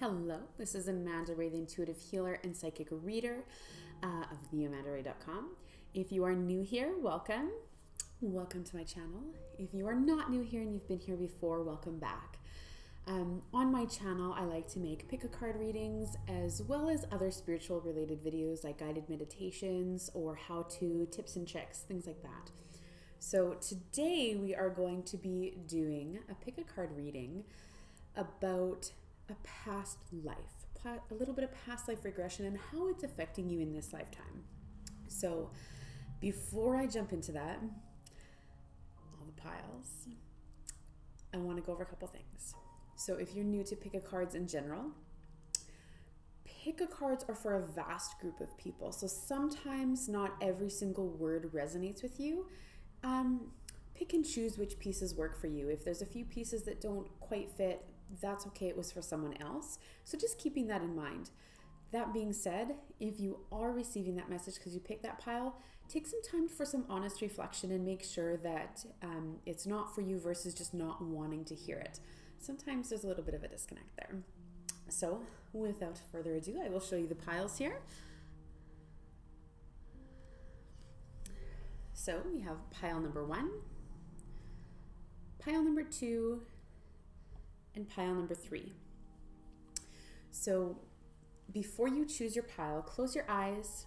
Hello, this is Amanda Rae, the intuitive healer and psychic reader of theamandarae.com. If you are new here, welcome. Welcome to my channel. If you are not new here and you've been here before, welcome back. On my channel, I like to make pick-a-card readings as well as other spiritual related videos like guided meditations or how-to tips and tricks, things like that. So today we are going to be doing a pick-a-card reading about a past life, a little bit of past life regression and how it's affecting you in this lifetime. So before I jump into that, all the piles, I want to go over a couple things. So if you're new to pick-a-cards in general, pick-a-cards are for a vast group of people. So sometimes not every single word resonates with you. Pick and choose which pieces work for you. If there's a few pieces that don't quite fit, that's okay, it was for someone else. So just keeping that in mind. That being said, if you are receiving that message because you picked that pile, take some time for some honest reflection and make sure that it's not for you versus just not wanting to hear it. Sometimes there's a little bit of a disconnect there. So without further ado, I will show you the piles here. So we have pile number 1, pile number 2, and pile number 3. So before you choose your pile, close your eyes,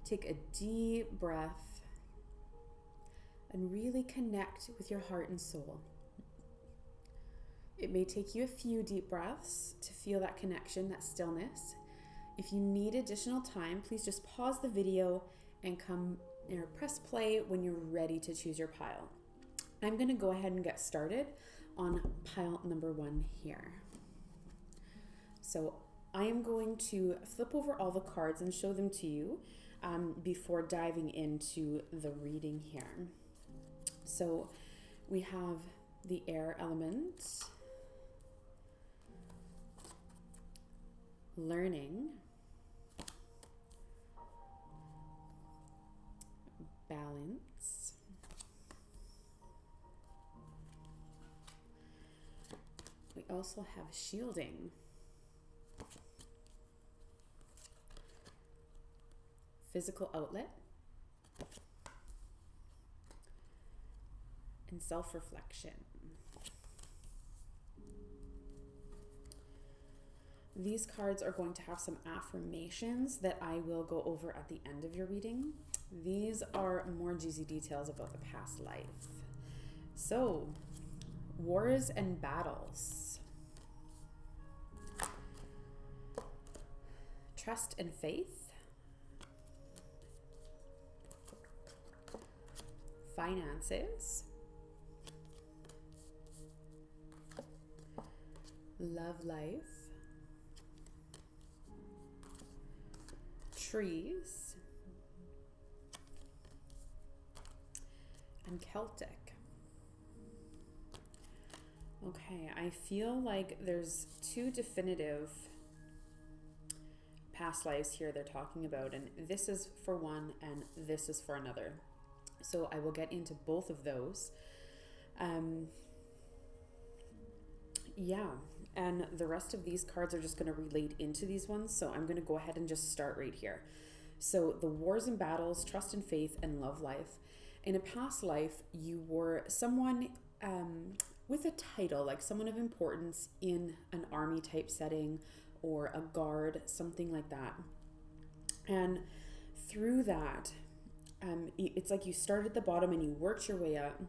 take a deep breath, and really connect with your heart and soul. It may take you a few deep breaths to feel that connection, that stillness. If you need additional time, please just pause the video and press play when you're ready to choose your pile. I'm going to go ahead and get started on pile number 1 here. So I am going to flip over all the cards and show them to you before diving into the reading here. So we have the air element, learning, balance, we also have shielding, physical outlet, and self-reflection. These cards are going to have some affirmations that I will go over at the end of your reading. These are more juicy details about the past life. So, wars and battles, trust and faith, finances, love life, trees, and Celtic. Okay, I feel like there's 2 definitive past lives here they're talking about, and this is for one and this is for another. So I will get into both of those. And the rest of these cards are just going to relate into these ones, so I'm going to go ahead and just start right here. So the wars and battles, trust and faith, and love life. In a past life, you were someone with a title, like someone of importance in an army type setting or a guard, something like that. And through that, it's like you started at the bottom and you worked your way up.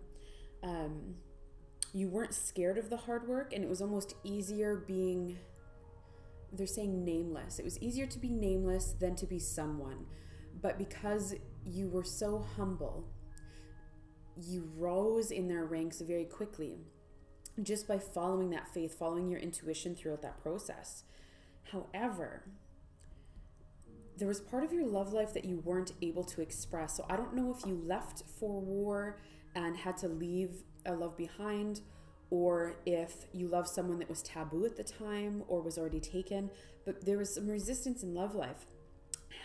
You weren't scared of the hard work, and it was almost easier being, they're saying nameless. It was easier to be nameless than to be someone. But because you were so humble, you rose in their ranks very quickly just by following that faith, following your intuition throughout that process. However, there was part of your love life that you weren't able to express. So I don't know if you left for war and had to leave a love behind, or if you loved someone that was taboo at the time or was already taken, but there was some resistance in love life.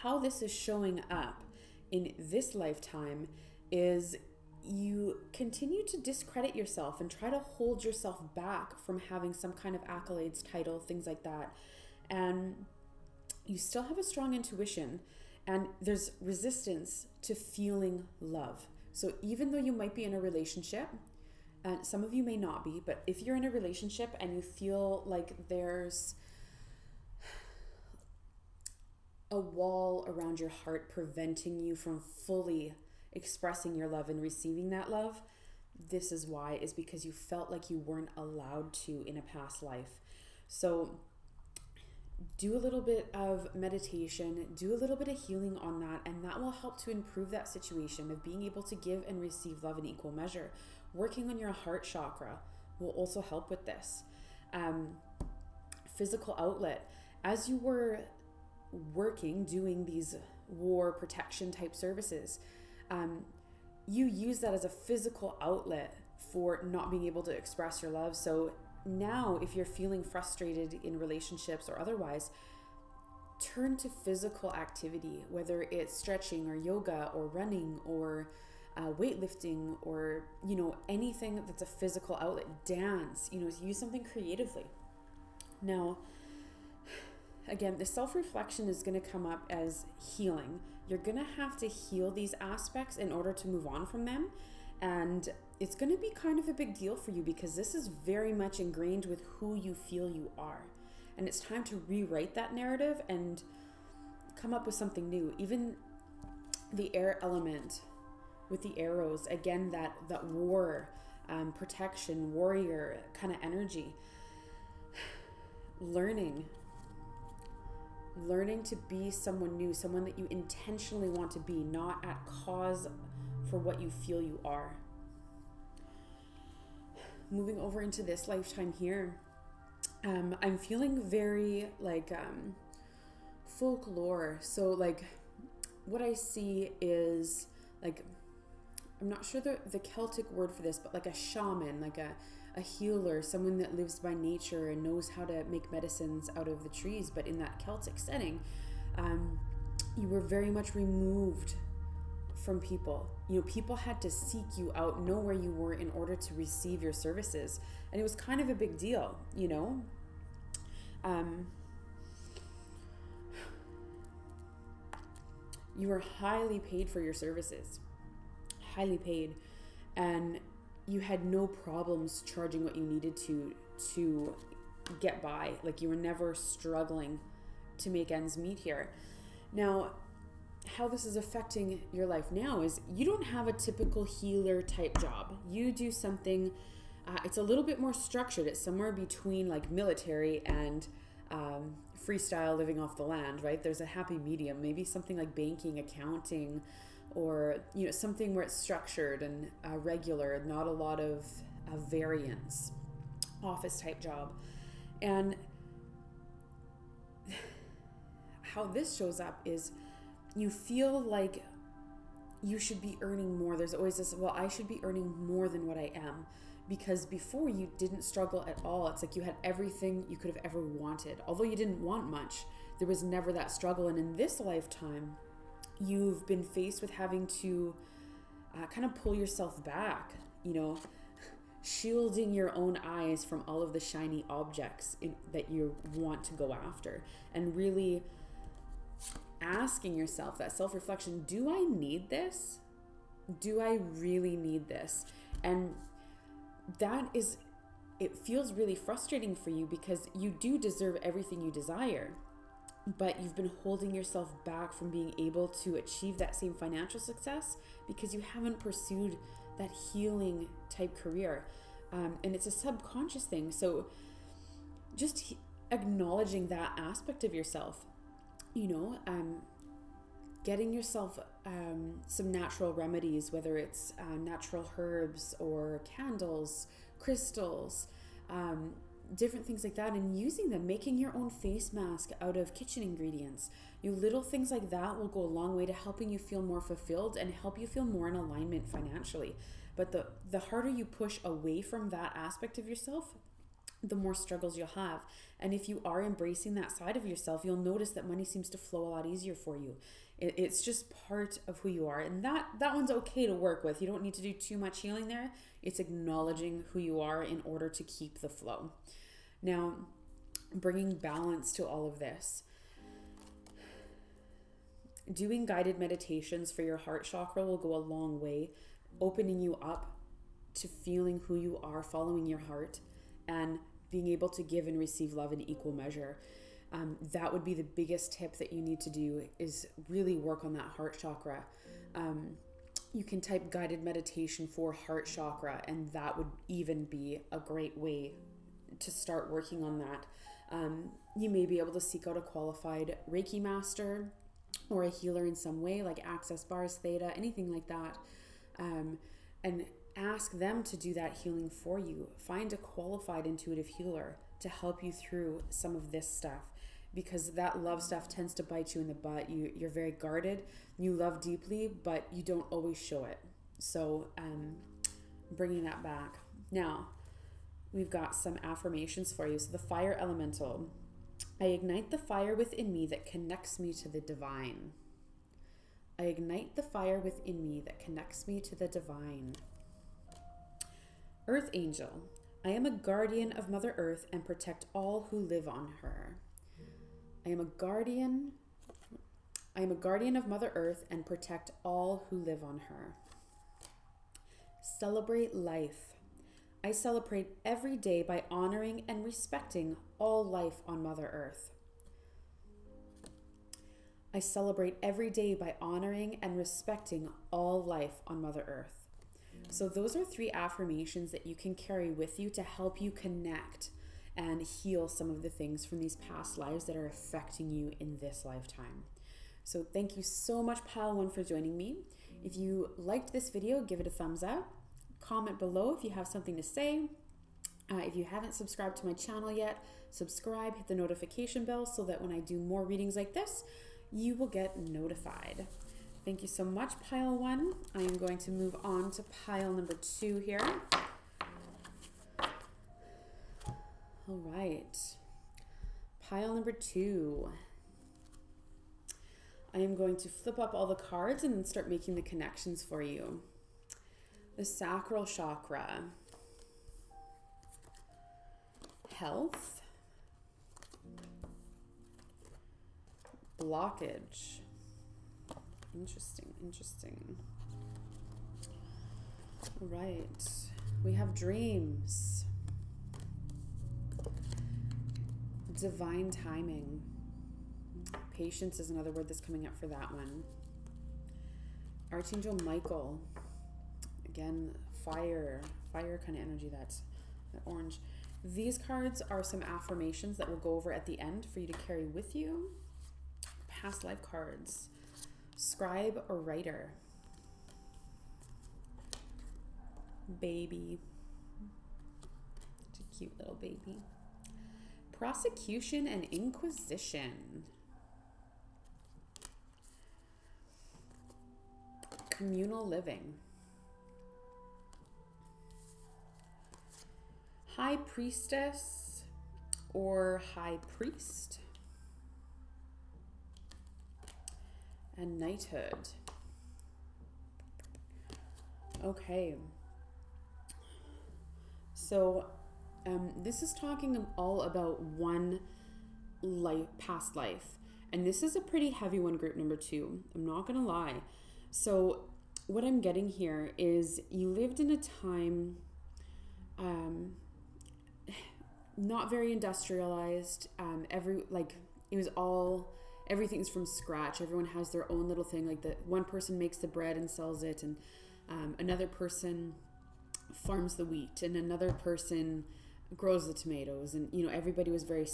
How this is showing up in this lifetime is you continue to discredit yourself and try to hold yourself back from having some kind of accolades, title, things like that. And you still have a strong intuition, and there's resistance to feeling love. So even though you might be in a relationship, and some of you may not be, but if you're in a relationship and you feel like there's a wall around your heart preventing you from fully expressing your love and receiving that love, this is why, is because you felt like you weren't allowed to in a past life. So do a little bit of meditation, do a little bit of healing on that, and that will help to improve that situation of being able to give and receive love in equal measure. Working on your heart chakra will also help with this. Physical outlet. As you were working, doing these war protection type services, you use that as a physical outlet for not being able to express your love. So now if you're feeling frustrated in relationships or otherwise, turn to physical activity, whether it's stretching or yoga or running or weightlifting or, anything that's a physical outlet. Dance, use something creatively. Now, again, the self-reflection is going to come up as healing. You're going to have to heal these aspects in order to move on from them. And it's going to be kind of a big deal for you because this is very much ingrained with who you feel you are. And it's time to rewrite that narrative and come up with something new. Even the air element with the arrows, again, that war, protection, warrior kind of energy. Learning to be someone new, someone that you intentionally want to be, not at cause for what you feel you are. Moving over into this lifetime here, I'm feeling very folklore. So what I see is I'm not sure the Celtic word for this, but a shaman, a healer, someone that lives by nature and knows how to make medicines out of the trees. But in that Celtic setting, you were very much removed from people. People had to seek you out, know where you were in order to receive your services. And it was kind of a big deal, you were highly paid for your services, highly paid. And you had no problems charging what you needed to get by. You were never struggling to make ends meet here. Now, how this is affecting your life now is you don't have a typical healer type job. You do something, it's a little bit more structured. It's somewhere between military and freestyle, living off the land, right? There's a happy medium, maybe something like banking, accounting, or something where it's structured and regular, not a lot of variance, office type job. And how this shows up is you feel like you should be earning more. There's always this, well, I should be earning more than what I am, because before you didn't struggle at all. It's you had everything you could have ever wanted. Although you didn't want much, there was never that struggle. And in this lifetime, you've been faced with having to kind of pull yourself back, shielding your own eyes from all of the shiny objects that you want to go after, and really asking yourself that self-reflection, do I need this? Do I really need this? And it feels really frustrating for you because you do deserve everything you desire, but you've been holding yourself back from being able to achieve that same financial success because you haven't pursued that healing type career. And it's a subconscious thing. So just acknowledging that aspect of yourself, getting yourself some natural remedies, whether it's natural herbs or candles, crystals, different things like that, and using them, making your own face mask out of kitchen ingredients. Little things like that will go a long way to helping you feel more fulfilled and help you feel more in alignment financially. But the harder you push away from that aspect of yourself, the more struggles you'll have. And if you are embracing that side of yourself, you'll notice that money seems to flow a lot easier for you. It's just part of who you are. And that one's okay to work with. You don't need to do too much healing there. It's acknowledging who you are in order to keep the flow. Now, bringing balance to all of this. Doing guided meditations for your heart chakra will go a long way, opening you up to feeling who you are, following your heart, and being able to give and receive love in equal measure. That would be the biggest tip that you need to do, is really work on that heart chakra. You can type guided meditation for heart chakra, and that would even be a great way to start working on that. You may be able to seek out a qualified Reiki master or a healer in some way, like Access Bars, Theta, anything like that. And ask them to do that healing for you. Find a qualified intuitive healer to help you through some of this stuff, because that love stuff tends to bite you in the butt. You're very guarded. You love deeply, but you don't always show it. So bringing that back. Now, we've got some affirmations for you. So the fire elemental. I ignite the fire within me that connects me to the divine. I ignite the fire within me that connects me to the divine. Earth angel. I am a guardian of Mother Earth and protect all who live on her. I am a guardian of Mother Earth and protect all who live on her. Celebrate life. I celebrate every day by honoring and respecting all life on Mother Earth. I celebrate every day by honoring and respecting all life on Mother Earth. So those are 3 affirmations that you can carry with you to help you connect and heal some of the things from these past lives that are affecting you in this lifetime. So thank you so much, Pile 1, for joining me. If you liked this video, give it a thumbs up. Comment below if you have something to say. If you haven't subscribed to my channel yet, subscribe, hit the notification bell so that when I do more readings like this, you will get notified. Thank you so much, Pile 1. I am going to move on to pile number 2 here. All right. Pile number 2. I am going to flip up all the cards and then start making the connections for you. The sacral chakra. Health. Blockage. Interesting. All right. We have dreams. Divine timing. Patience is another word that's coming up for that one. Archangel Michael. Again, fire kind of energy, that orange. These cards are some affirmations that we'll go over at the end for you to carry with you. Past life cards. Scribe or writer. Baby. Such a cute little baby. Prosecution and inquisition. Communal living. High priestess or high priest. And knighthood. Okay. So this is talking all about one life, past life. And this is a pretty heavy one, group number 2. I'm not going to lie. So what I'm getting here is you lived in a time not very industrialized. It was all, everything's from scratch. Everyone has their own little thing. Like one person makes the bread and sells it, and another person farms the wheat, and another person grows the tomatoes, and everybody was very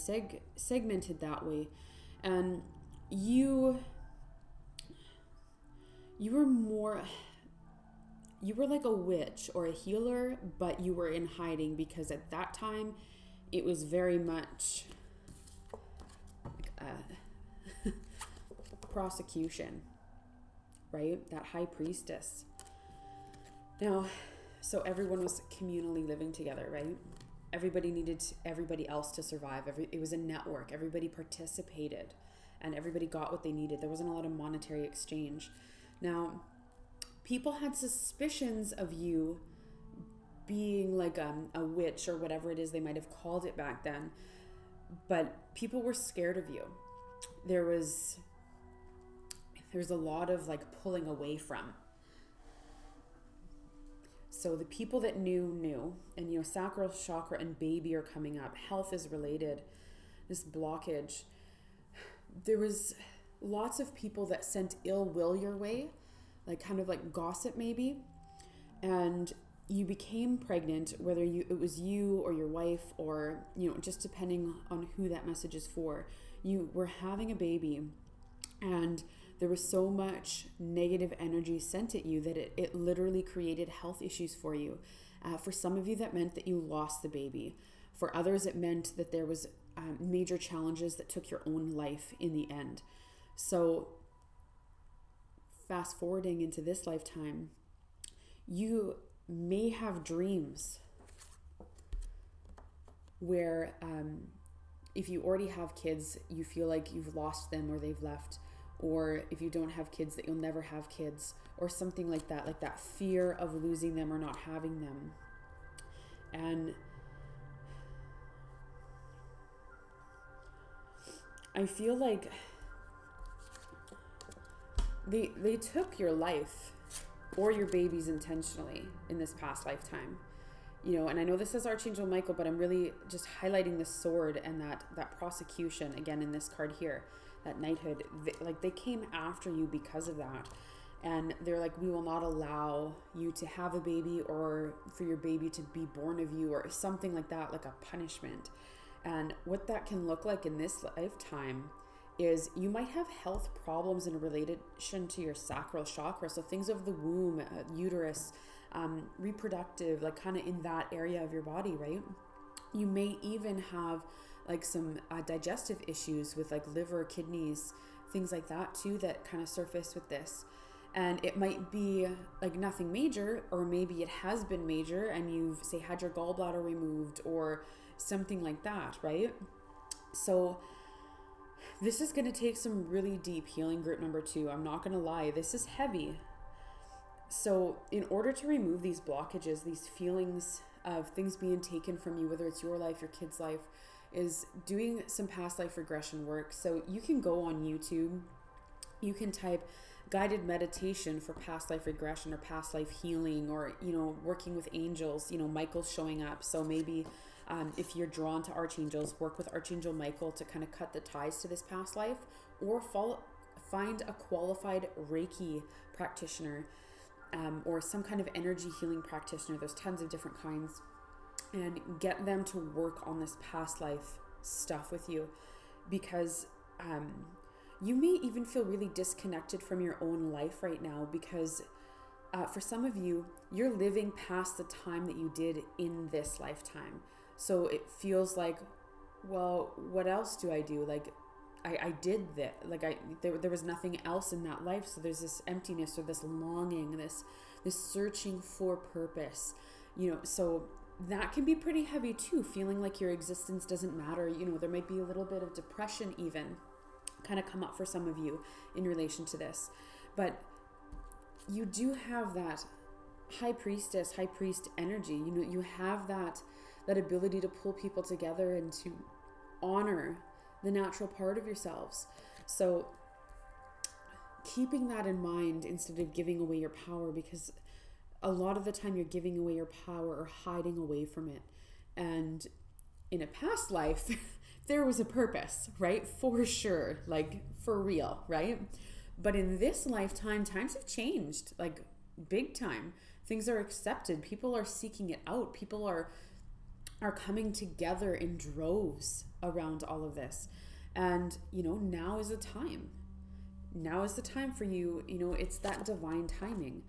segmented that way. And you were like a witch or a healer, but you were in hiding because at that time it was very much like prosecution, right? That high priestess. Now, so everyone was communally living together, right? everybody needed everybody else to survive. It was a network. Everybody participated and everybody got what they needed. There wasn't a lot of monetary exchange. Now, people had suspicions of you being like a witch or whatever it is they might have called it back then, but people were scared of you. There's a lot of like pulling away from. So the people that knew, and sacral chakra and baby are coming up. Health is related. This blockage. There was lots of people that sent ill will your way, like kind of like gossip maybe, and you became pregnant, whether it was you or your wife, or just depending on who that message is for. You were having a baby, and there was so much negative energy sent at you that it literally created health issues for you. For some of you, that meant that you lost the baby. For others, it meant that there was major challenges that took your own life in the end. So fast forwarding into this lifetime, you may have dreams where if you already have kids, you feel like you've lost them or they've left. Or if you don't have kids, that you'll never have kids, or something like that fear of losing them or not having them. And I feel like they took your life or your babies intentionally in this past lifetime. And I know this is Archangel Michael, but I'm really just highlighting the sword and that prosecution again in this card here. That knighthood, they came after you because of that. And they're like, we will not allow you to have a baby or for your baby to be born of you or something like that, like a punishment. And what that can look like in this lifetime is you might have health problems in relation to your sacral chakra. So things of the womb, uterus, reproductive, like kind of in that area of your body, right? You may even have like some digestive issues with like liver, kidneys, things like that too, that kind of surface with this. And it might be like nothing major, or maybe it has been major and you've say had your gallbladder removed or something like that, right? So this is going to take some really deep healing, group number 2. I'm not going to lie, this is heavy. So in order to remove these blockages, these feelings of things being taken from you, whether it's your life, your kid's life, is doing some past life regression work. So you can go on YouTube, you can type guided meditation for past life regression or past life healing, or working with angels. Michael's showing up, so maybe if you're drawn to archangels, work with Archangel Michael to kind of cut the ties to this past life, or find a qualified Reiki practitioner, or some kind of energy healing practitioner. There's tons of different kinds. And get them to work on this past life stuff with you, because you may even feel really disconnected from your own life right now, because for some of you, you're living past the time that you did in this lifetime. So it feels like, well, what else do I do? Like I did that. Like there was nothing else in that life. So there's this emptiness or this longing, this searching for purpose, so that can be pretty heavy too, feeling like your existence doesn't matter. There might be a little bit of depression even kind of come up for some of you in relation to this. But you do have that high priest energy. You have that ability to pull people together and to honor the natural part of yourselves. So keeping that in mind instead of giving away your power, because a lot of the time you're giving away your power or hiding away from it. And in a past life, there was a purpose, right? For sure, like for real, right? But in this lifetime, times have changed, like big time. Things are accepted. People are seeking it out. People are coming together in droves around all of this. And, now is the time. Now is the time for you. It's that divine timing.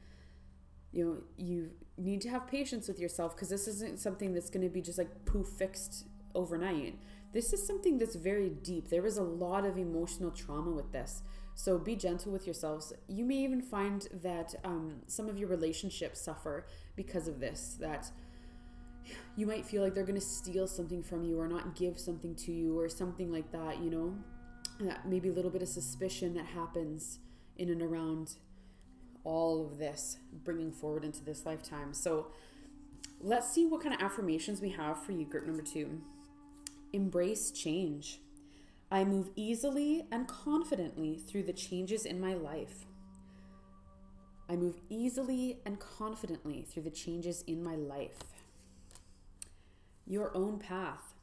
You need to have patience with yourself, because this isn't something that's going to be just like poof fixed overnight. This is something that's very deep. There is a lot of emotional trauma with this. So be gentle with yourselves. You may even find that some of your relationships suffer because of this, that you might feel like they're going to steal something from you or not give something to you or something like that, you know, that maybe a little bit of suspicion that happens in and around all of this bringing forward into this lifetime. So let's see what kind of affirmations we have for you, group number 2. Embrace change. I move easily and confidently through the changes in my life. I move easily and confidently through the changes in my life. Your own path.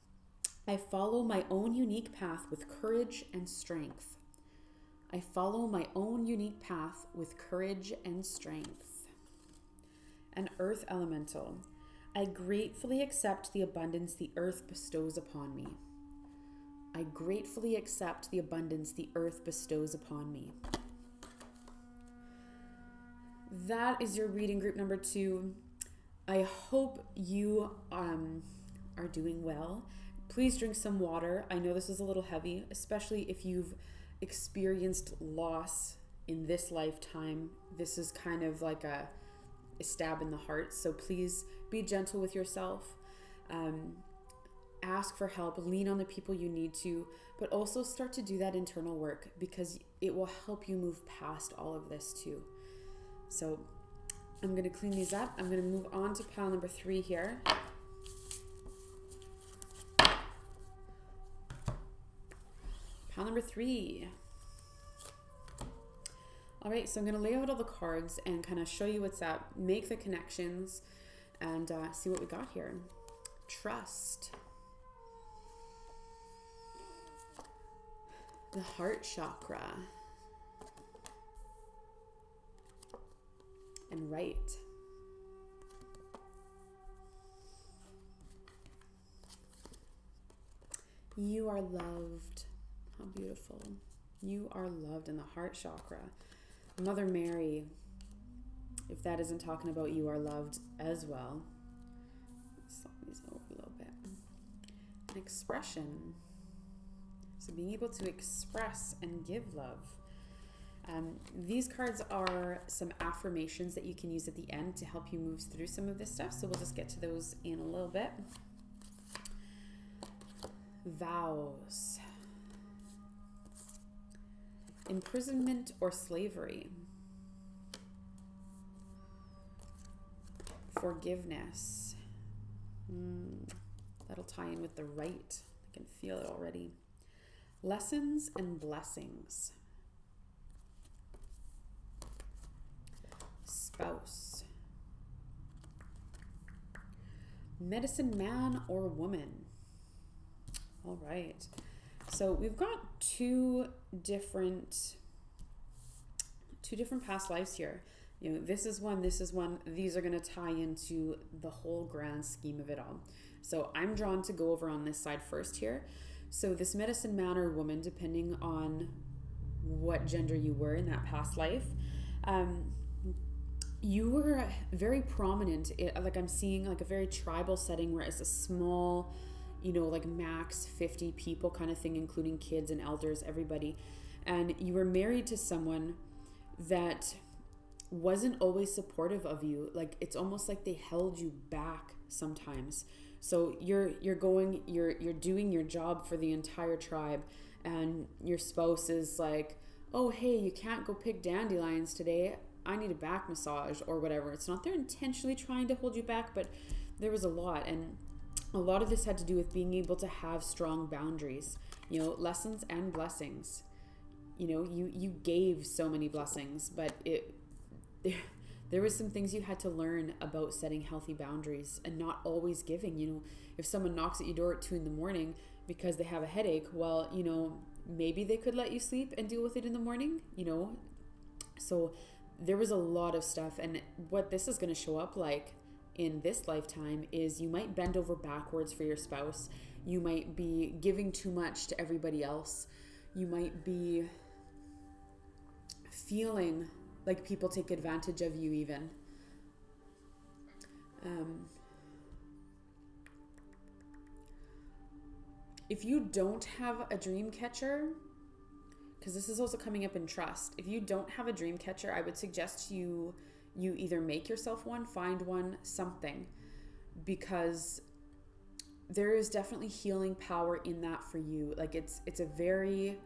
I follow my own unique path with courage and strength. I follow my own unique path with courage and strength. An earth elemental. I gratefully accept the abundance the earth bestows upon me. I gratefully accept the abundance the earth bestows upon me. That is your reading, group number 2. I hope you are doing well. Please drink some water. I know this is a little heavy, especially if you've experienced loss in this lifetime. This is kind of like a stab in the heart. So please be gentle with yourself. Ask for help. Lean on the people you need to, but also start to do that internal work because it will help you move past all of this too. So I'm going to clean these up. I'm going to move on to pile number 3 here. Pile number 3. All right, so I'm going to lay out all the cards and kind of show you what's up, make the connections, and see what we got here. Trust. The heart chakra. And right. You are loved. How beautiful. You are loved in the heart chakra. Mother Mary, if that isn't talking about you are loved as well. Slide these over a little bit. An expression. So being able to express and give love. These cards are some affirmations that you can use at the end to help you move through some of this stuff. So we'll just get to those in a little bit. Vows. Imprisonment or slavery. Forgiveness. That'll tie in with the right. I can feel it already. Lessons and blessings. Spouse. Medicine man or woman. All right. So we've got two different past lives here. You know, this is one. These are going to tie into the whole grand scheme of it all. So I'm drawn to go over on this side first here. So this medicine man or woman, depending on what gender you were in that past life, you were very prominent. Like I'm seeing like a very tribal setting where it's a small, you know, like max 50 people kind of thing, including kids and elders, everybody. And you were married to someone that wasn't always supportive of you. Like it's almost like they held you back sometimes. So you're doing your job for the entire tribe, and your spouse is like, oh hey, you can't go pick dandelions today, I need a back massage or whatever. It's not they're intentionally trying to hold you back, but there was a lot, and a lot of this had to do with being able to have strong boundaries, you know, lessons and blessings. You know, you gave so many blessings, but there was some things you had to learn about setting healthy boundaries and not always giving. You know, if someone knocks at your door at 2 a.m. because they have a headache, well, you know, maybe they could let you sleep and deal with it in the morning, you know. So there was a lot of stuff, and what this is going to show up like in this lifetime is you might bend over backwards for your spouse. You might be giving too much to everybody else. You might be feeling like people take advantage of you even. If you don't have a dream catcher, because this is also coming up in trust, if you don't have a dream catcher, I would suggest you either make yourself one, find one, something. because there is definitely healing power in that for you. Like it's a very,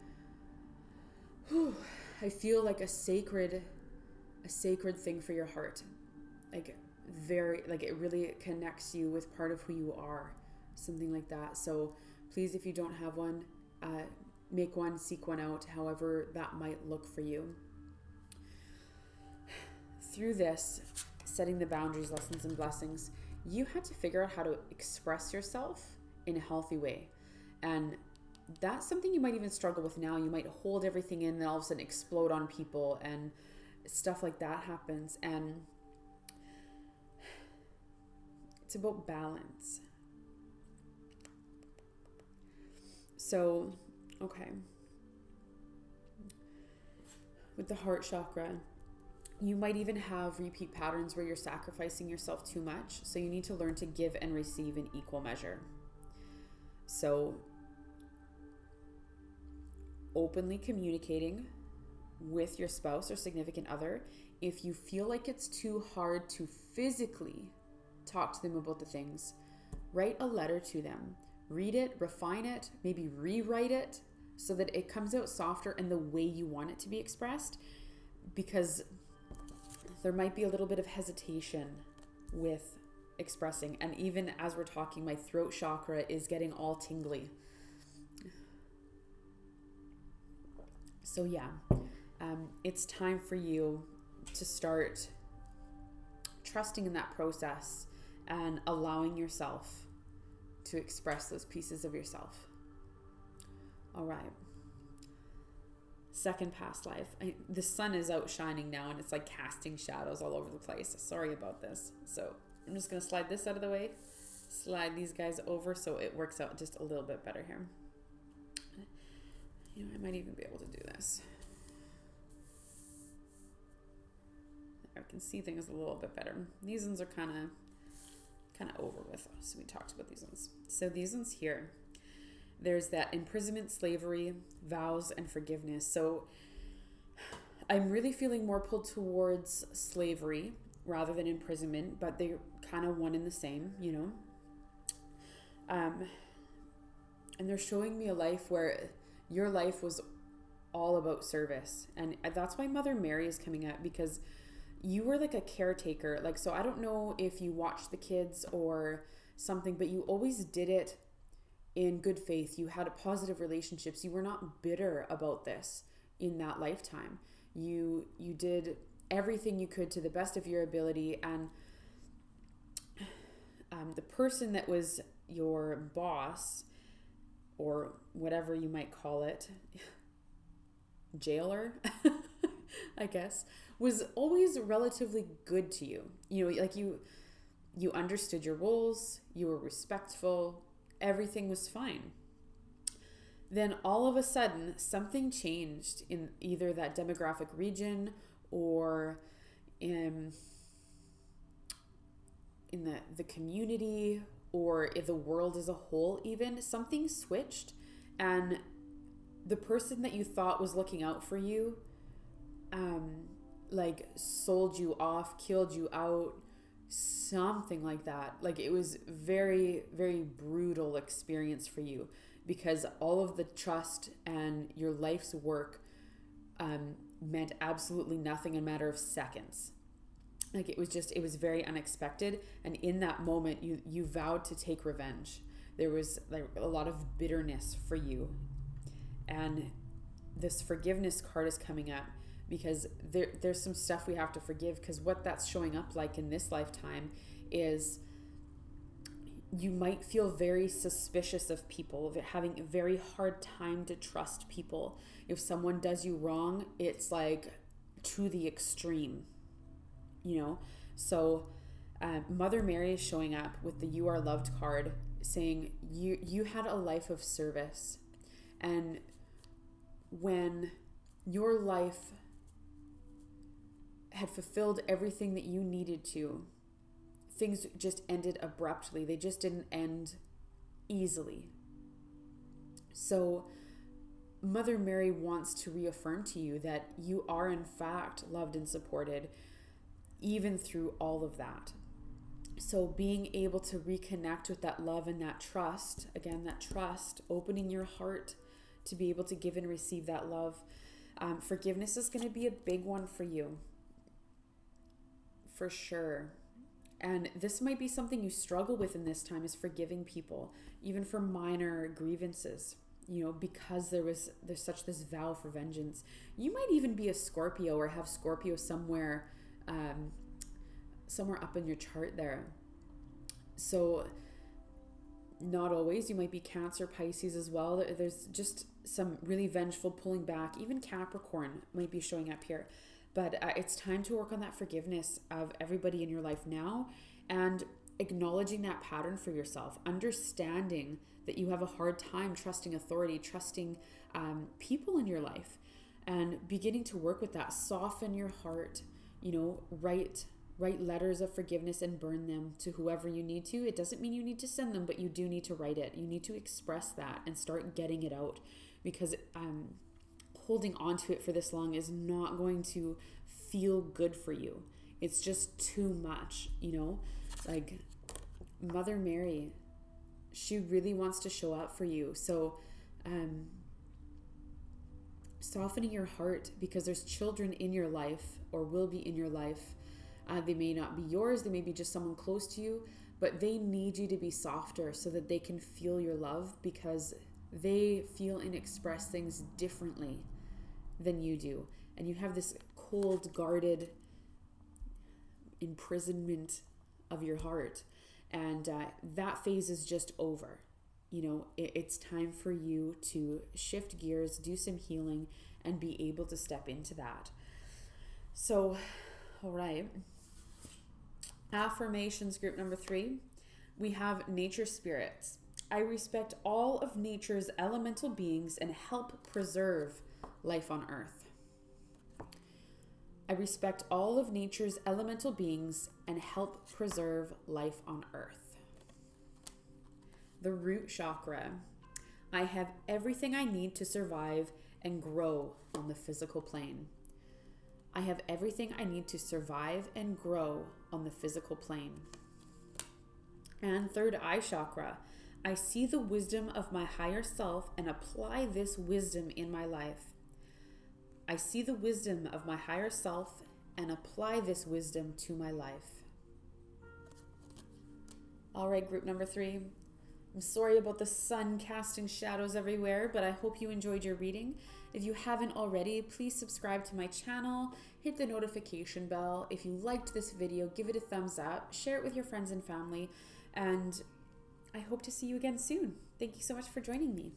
I feel like a sacred thing for your heart. Like it really connects you with part of who you are, something like that. So please, if you don't have one, make one, seek one out, however that might look for you. Through this, setting the boundaries, lessons, and blessings, you had to figure out how to express yourself in a healthy way. And that's something you might even struggle with now. You might hold everything in, then all of a sudden explode on people, and stuff like that happens. And it's about balance. So, okay. With the heart chakra, you might even have repeat patterns where you're sacrificing yourself too much. So you need to learn to give and receive in equal measure. So openly communicating with your spouse or significant other. If you feel like it's too hard to physically talk to them about the things, write a letter to them, read it, refine it, maybe rewrite it so that it comes out softer and the way you want it to be expressed, because there might be a little bit of hesitation with expressing. And even as we're talking, my throat chakra is getting all tingly. So yeah, it's time for you to start trusting in that process and allowing yourself to express those pieces of yourself. All right. Second past life. The sun is outshining now and it's like casting shadows all over the place. Sorry about this. So I'm just going to slide this out of the way, slide these guys over so it works out just a little bit better here. You know, I might even be able to do this. I can see things a little bit better. These ones are kind of over with. So we talked about these ones. So these ones here, there's that imprisonment, slavery, vows, and forgiveness. So I'm really feeling more pulled towards slavery rather than imprisonment, but they're kind of one and the same, you know. And they're showing me a life where your life was all about service. And that's why Mother Mary is coming up, because you were like a caretaker. Like, so I don't know if you watched the kids or something, but you always did it in good faith. You had positive relationships. You were not bitter about this in that lifetime. You did everything you could to the best of your ability. And the person that was your boss, or whatever you might call it, jailer, I guess, was always relatively good to you. You know, like you understood your roles, you were respectful, everything was fine. Then all of a sudden, something changed in either that demographic region or in the community, or in the world as a whole. Even something switched, and the person that you thought was looking out for you like sold you off, killed you out, something like that. Like, it was very, very brutal experience for you, because all of the trust and your life's work meant absolutely nothing in a matter of seconds. Like, it was very unexpected. And in that moment, you vowed to take revenge. There was like a lot of bitterness for you. And this forgiveness card is coming up, because there's some stuff we have to forgive, because what that's showing up like in this lifetime is you might feel very suspicious of people, of having a very hard time to trust people. If someone does you wrong, it's like to the extreme, you know? So Mother Mary is showing up with the You Are Loved card, saying you had a life of service. And when your life had fulfilled everything that you needed to, things just ended abruptly. They just didn't end easily. So Mother Mary wants to reaffirm to you that you are in fact loved and supported, even through all of that. So being able to reconnect with that love and that trust, again, that trust, opening your heart to be able to give and receive that love. Forgiveness is going to be a big one for you, for sure. And this might be something you struggle with in this time, is forgiving people, even for minor grievances, because there's such this vow for vengeance. You might even be a Scorpio or have Scorpio somewhere up in your chart there. So not always. You might be Cancer, Pisces as well. There's just some really vengeful pulling back. Even Capricorn might be showing up here. But it's time to work on that forgiveness of everybody in your life now, and acknowledging that pattern for yourself, understanding that you have a hard time trusting authority, trusting people in your life, and beginning to work with that. Soften your heart, write letters of forgiveness and burn them to whoever you need to. It doesn't mean you need to send them, but you do need to write it. You need to express that and start getting it out, because holding on to it for this long is not going to feel good for you. It's just too much, like Mother Mary, she really wants to show up for you. So softening your heart, because there's children in your life, or will be in your life. They may not be yours, they may be just someone close to you, but they need you to be softer so that they can feel your love, because they feel and express things differently than you do. And you have this cold, guarded imprisonment of your heart. And that phase is just over. It's time for you to shift gears, do some healing, and be able to step into that. So, all right. Affirmations group number 3. We have nature spirits. I respect all of nature's elemental beings and help preserve life on earth. I respect all of nature's elemental beings and help preserve life on earth. The root chakra. I have everything I need to survive and grow on the physical plane. I have everything I need to survive and grow on the physical plane. And third eye chakra. I see the wisdom of my higher self and apply this wisdom in my life. I see the wisdom of my higher self and apply this wisdom to my life. All right, group number 3. I'm sorry about the sun casting shadows everywhere, but I hope you enjoyed your reading. If you haven't already, please subscribe to my channel, hit the notification bell. If you liked this video, give it a thumbs up, share it with your friends and family, and I hope to see you again soon. Thank you so much for joining me.